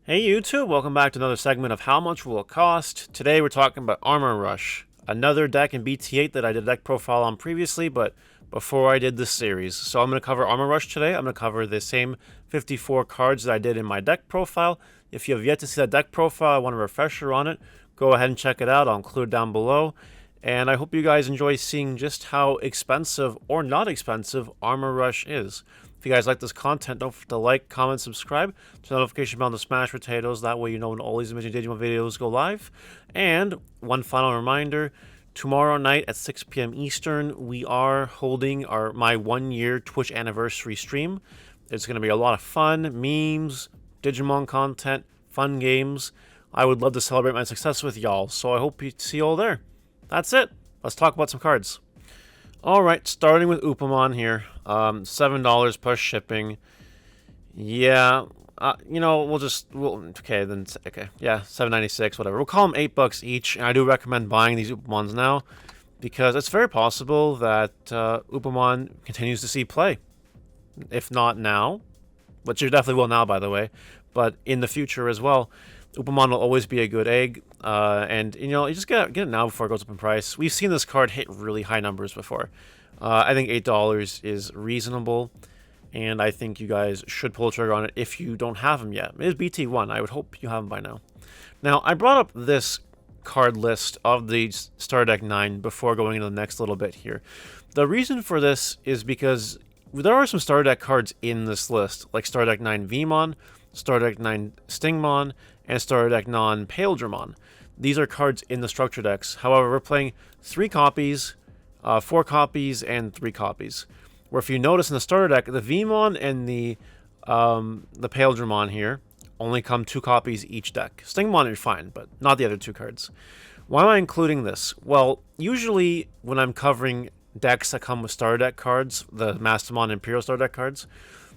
Hey YouTube, welcome back to another segment of How Much Will It Cost? Today we're talking about Armor Rush, another deck in BT8 that I did a deck profile on previously, but before I did this series. So I'm going to cover Armor Rush today. I'm going to cover the same 54 cards that I did in my deck profile. If you have yet to see that deck profile, I want a refresher on it, go ahead and check it out. I'll include it down below. And I hope you guys enjoy seeing just how expensive or not expensive Armor Rush is. If you guys like this content, don't forget to like, comment, subscribe, to the notification bell to smash potatoes. That way you know when all these amazing Digimon videos go live. And one final reminder, tomorrow night at 6 p.m. Eastern, we are holding my 1-year Twitch anniversary stream. It's going to be a lot of fun, memes, Digimon content, fun games. I would love to celebrate my success with y'all, so I hope you see you all there. That's it. Let's talk about some cards. Alright, starting with Upamon here. $7 plus shipping. Yeah, okay, yeah, $7.96, whatever. We'll call them $8 each, and I do recommend buying these Upamons now, because it's very possible that Upamon continues to see play. If not now, which you definitely will now, by the way, but in the future as well. Upamon will always be a good egg, and you just get it now before it goes up in price. We've seen this card hit really high numbers before. I think $8 is reasonable, and I think you guys should pull the trigger on it if you don't have them yet. It is BT1. I would hope you have them by now. Now, I brought up this card list of the Starter Deck 9 before going into the next little bit here. The reason for this is because there are some Starter Deck cards in this list, like Starter Deck 9 Vmon, Starter Deck 9 Stingmon, and Starter Deck non-Paildramon. These are cards in the structure decks. However, we're playing 3 copies, 4 copies, and 3 copies. Where if you notice in the starter deck, the Vmon and the Paildramon here only come 2 copies each deck. Stingmon are fine, but not the other 2 cards. Why am I including this? Well, usually when I'm covering decks that come with starter deck cards, the Mastamon Imperial starter deck cards,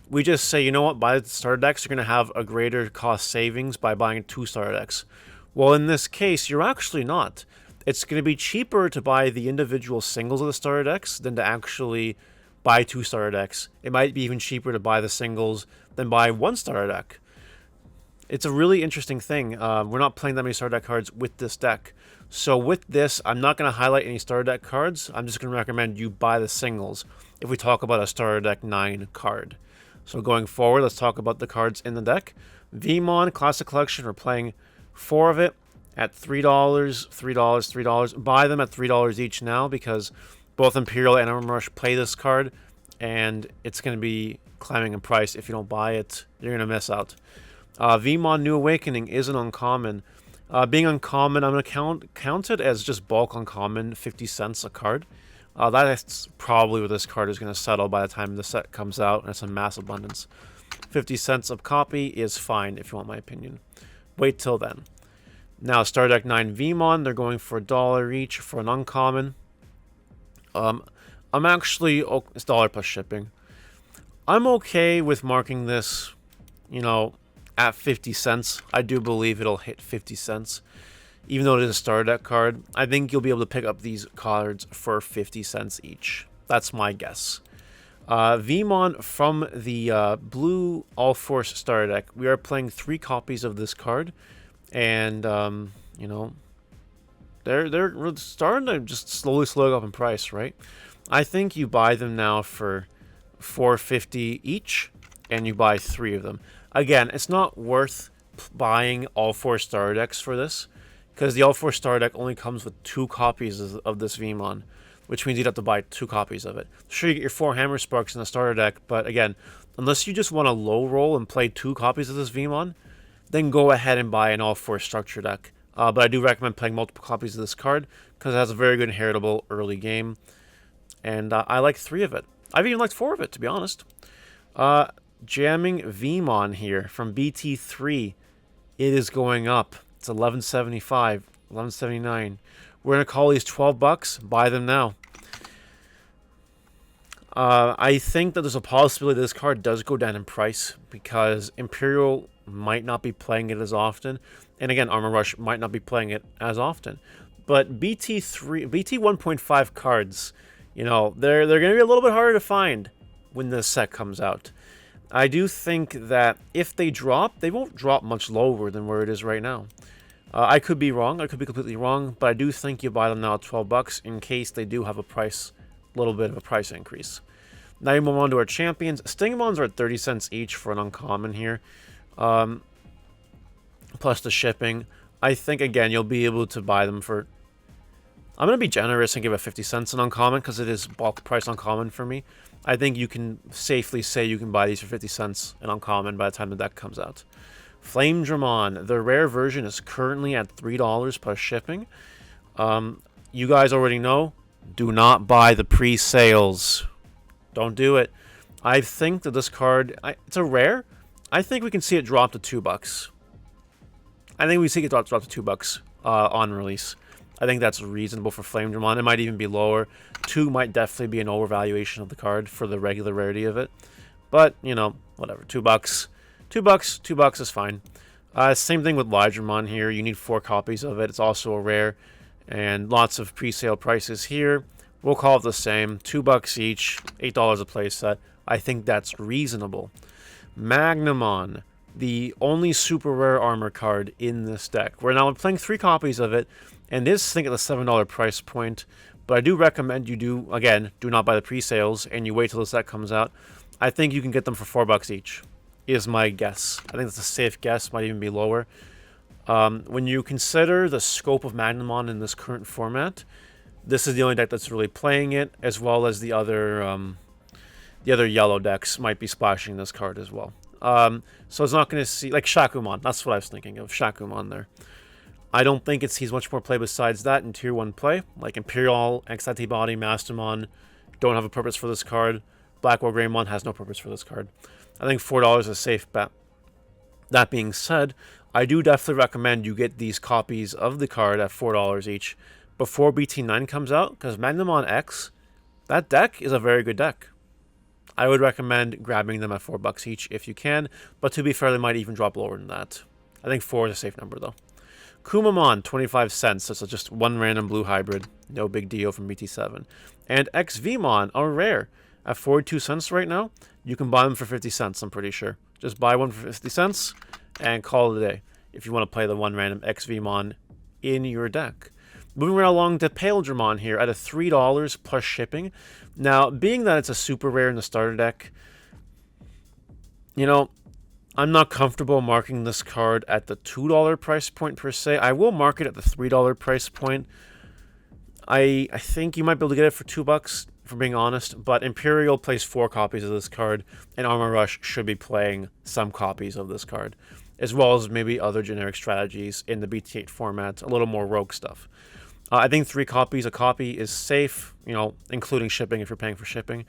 we just say, you know what, buy the starter decks, you're going to have a greater cost savings by buying 2 starter decks. Well, in this case, you're actually not. It's going to be cheaper to buy the individual singles of the starter decks than to actually buy 2 starter decks. It might be even cheaper to buy the singles than buy 1 starter deck. It's a really interesting thing. We're not playing that many starter deck cards with this deck. So with this, I'm not going to highlight any starter deck cards. I'm just going to recommend you buy the singles if we talk about a starter deck 9 card. So going forward, let's talk about the cards in the deck. Vmon Classic Collection, we're playing 4 of it at $3, $3, $3. Buy them at $3 each now because both Imperial and Armor Rush play this card, and it's going to be climbing in price. If you don't buy it, you're going to miss out. Vmon New Awakening is an uncommon. Being uncommon, I'm going to count it as just bulk uncommon, 50 cents a card. That's probably where this card is going to settle by the time the set comes out, and it's in mass abundance. 50 cents a copy is fine, if you want my opinion. Wait till then. Now, Starter Deck 9 Vmon, they're going for $1 each for an uncommon. I'm actually... Oh, it's $1 plus shipping. I'm okay with marking this, at 50 cents. I do believe it'll hit 50 cents. Even though it is a starter deck card, I think you'll be able to pick up these cards for 50 cents each. That's my guess. Vmon from the Blue All-Force starter deck. We are playing 3 copies of this card. And, they're starting to just slowly go up in price, right? I think you buy them now for $4.50 each, and you buy 3 of them. Again, it's not worth buying all 4 starter decks for this, because the All-4 starter deck only comes with 2 copies of this Vmon, which means you'd have to buy 2 copies of it. Sure, you get your 4 Hammer Sparks in the starter deck, but again, unless you just want to low roll and play 2 copies of this Vmon, then go ahead and buy an All-4 structure deck. But I do recommend playing multiple copies of this card, because it has a very good inheritable early game, and I like 3 of it. I've even liked 4 of it, to be honest. Jamming Vmon here from BT3. It is going up. It's $11.75, $11.79. We're going to call these $12. Buy them now. I think that there's a possibility this card does go down in price because Imperial might not be playing it as often. And again, Armor Rush might not be playing it as often. But BT 1.5 cards, they're going to be a little bit harder to find when this set comes out. I do think that if they drop, they won't drop much lower than where it is right now. I could be wrong. I could be completely wrong, but I do think you buy them now at 12 bucks in case they do have a little bit of a price increase. Now you move on to our champions. Stingamons are at 30 cents each for an uncommon here, plus the shipping. I think, again, you'll be able to buy them for... I'm going to be generous and give it 50 cents an uncommon because it is bulk price uncommon for me. I think you can safely say you can buy these for 50 cents an uncommon by the time the deck comes out. Flame Dramon, the rare version is currently at $3 plus shipping. You guys already know, do not buy the pre-sales. Don't do it. I think that this card, it's a rare. I think we can see it drop to $2. I think we see it drop to $2 on release. I think that's reasonable for Flame Dramon. It might even be lower. 2 might definitely be an overvaluation of the card for the regular rarity of it. But, you know, whatever. $2. $2 is fine. Same thing with Lydramon here. You need 4 copies of it. It's also a rare. And lots of pre-sale prices here. We'll call it the same. $2 each. $8 a playset. I think that's reasonable. Magnamon, the only super rare armor card in this deck. We're now playing 3 copies of it. And this thing at the $7 price point. But I do recommend you do not buy the pre-sales. And you wait till this set comes out. I think you can get them for $4 each. Is my guess. I think that's a safe guess. Might even be lower. When you consider the scope of Magnamon in this current format, this is the only deck that's really playing it, as well as the other yellow decks might be splashing this card as well. So it's not going to see, like Shakumon. That's what I was thinking of, Shakumon there. I don't think it sees much more play besides that in Tier 1 play. Like Imperial, X-Antibody, Mastermon don't have a purpose for this card. Black War Greymon has no purpose for this card. I think $4 is a safe bet. That being said, I do definitely recommend you get these copies of the card at $4 each before BT9 comes out, because Magnamon X, that deck is a very good deck. I would recommend grabbing them at $4 each if you can, but to be fair, they might even drop lower than that. I think 4 is a safe number, though. Kumamon, 25 cents. That's just one random blue hybrid. No big deal from BT7. And XVmon are rare. At 42 cents right now, you can buy them for 50 cents, I'm pretty sure. Just buy one for 50 cents and call it a day if you want to play the one random XVmon in your deck. Moving right along to Paildramon here at a $3 plus shipping. Now, being that it's a super rare in the starter deck, you know, I'm not comfortable marking this card at the $2 price point per se. I will mark it at the $3 price point. I think you might be able to get it for $2, for being honest, but Imperial plays 4 copies of this card, and Armor Rush should be playing some copies of this card, as well as maybe other generic strategies in the BT8 format, a little more rogue stuff. I think 3 copies a copy is safe, you know, including shipping if you're paying for shipping.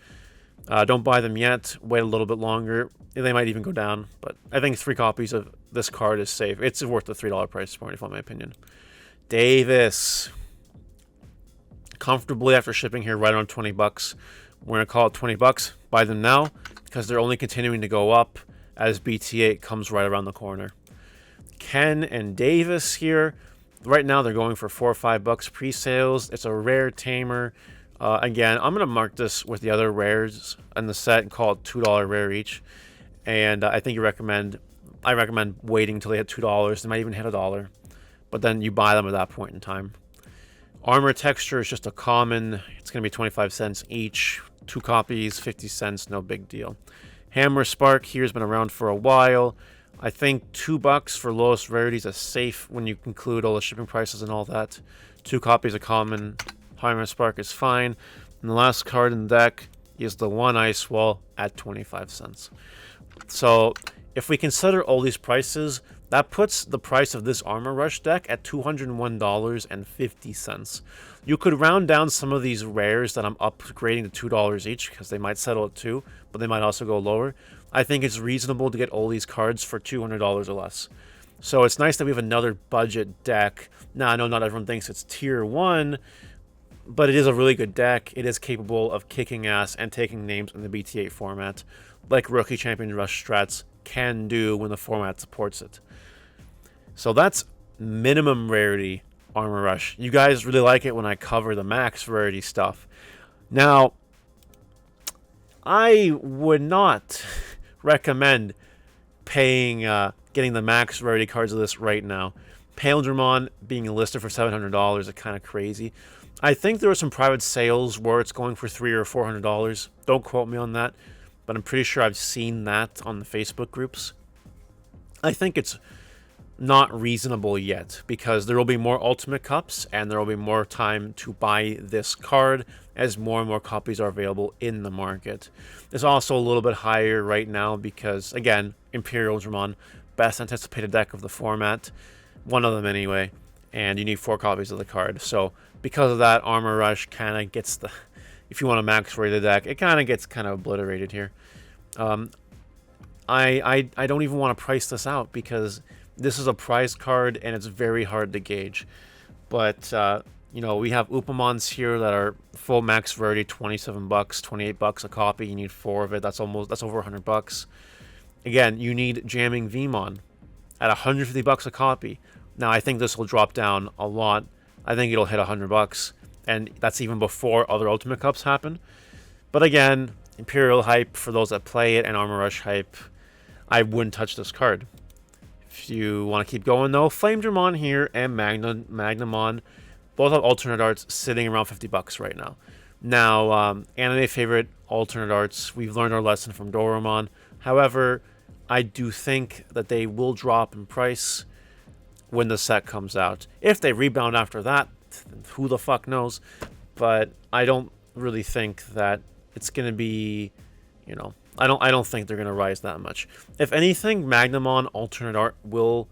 Don't buy them yet. Wait a little bit longer. They might even go down, but I think 3 copies of this card is safe. It's worth the $3 price point, if in my opinion. Davis. Comfortably after shipping here right around $20. We're going to call it $20. Buy them now because they're only continuing to go up as BT8 comes right around the corner. Ken and Davis here. Right now they're going for $4 or $5 pre-sales. It's a rare tamer. Again, I'm going to mark this with the other rares in the set and call it $2 rare each. And I think I recommend waiting until they hit $2. They might even hit $1. But then you buy them at that point in time. Armor Texture is just a common. It's going to be 25 cents each. 2 copies, 50 cents, no big deal. Hammer Spark here has been around for a while. I think $2 for lowest rarities is safe when you include all the shipping prices and all that. 2 copies of common. Hammer Spark is fine. And the last card in the deck is the 1 Ice Wall at 25 cents. So if we consider all these prices, that puts the price of this Armor Rush deck at $201.50. You could round down some of these rares that I'm upgrading to $2 each because they might settle at 2, but they might also go lower. I think it's reasonable to get all these cards for $200 or less. So it's nice that we have another budget deck. Now, I know not everyone thinks it's Tier 1, but it is a really good deck. It is capable of kicking ass and taking names in the BT8 format, like Rookie Champion Rush strats can do when the format supports it. So that's minimum rarity Armor Rush. You guys really like it when I cover the max rarity stuff. Now, I would not recommend paying, getting the max rarity cards of this right now. Paildramon being listed for $700 is kind of crazy. I think there were some private sales where it's going for $300 or $400. Don't quote me on that, but I'm pretty sure I've seen that on the Facebook groups. I think it's not reasonable yet because there will be more Ultimate Cups and there will be more time to buy this card as more and more copies are available in the market. It's also a little bit higher right now because, again, Imperial Dramon, best anticipated deck of the format, one of them anyway, and you need 4 copies of the card. So because of that, Armor Rush kind of gets the, if you want to max rate the deck, it kind of gets kind of obliterated here. I don't even want to price this out because this is a prize card and it's very hard to gauge. But you know, we have Upamons here that are full max rarity, $27, $28 a copy. You need 4 of it. That's over $100. Again, you need Jamming Vmon at $150 a copy. Now I think this will drop down a lot. I think it'll hit $100, and that's even before other Ultimate Cups happen. But again, Imperial hype for those that play it, and Armor Rush hype. I wouldn't touch this card. If you want to keep going though, Flame Dramon here and Magnamon, both have alternate arts sitting around $50 right now. Now, anime favorite alternate arts, we've learned our lesson from Doraemon. However, I do think that they will drop in price when the set comes out. If they rebound after that, who the fuck knows? But I don't really think that it's gonna be, you know, I don't think they're gonna rise that much. If anything, Magnamon alternate art will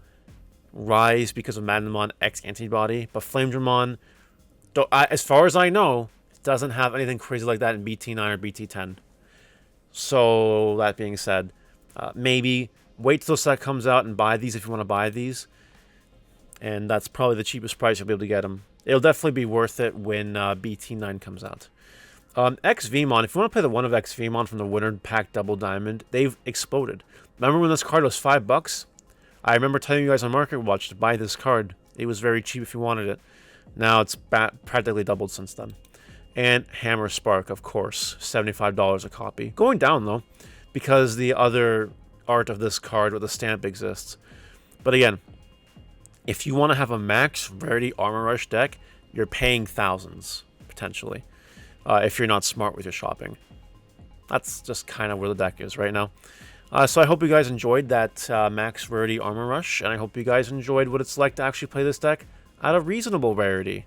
rise because of Magnamon X antibody, but Flame Dramon, as far as I know, doesn't have anything crazy like that in BT9 or BT10. So that being said, maybe wait till the set comes out and buy these if you want to buy these. And that's probably the cheapest price you'll be able to get them. It'll definitely be worth it when BT9 comes out. XVmon, if you want to play the one of XVmon from the Winter Pack Double Diamond, they've exploded. Remember when this card was $5? I remember telling you guys on Market Watch to buy this card. It was very cheap if you wanted it. Now it's practically doubled since then. And Hammer Spark, of course, $75 a copy. Going down though, because the other art of this card with the stamp exists. But again, if you want to have a max rarity Armor Rush deck, you're paying thousands, potentially, if you're not smart with your shopping. That's just kind of where the deck is right now. So I hope you guys enjoyed that max rarity Armor Rush, and I hope you guys enjoyed what it's like to actually play this deck at a reasonable rarity.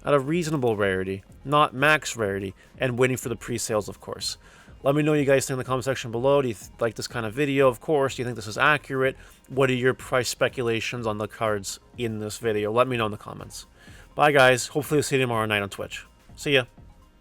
At a reasonable rarity, not max rarity, and waiting for the pre-sales, of course. Let me know what you guys think in the comment section below. Do you like this kind of video? Of course. Do you think this is accurate? What are your price speculations on the cards in this video? Let me know in the comments. Bye, guys. Hopefully we'll see you tomorrow night on Twitch. See ya.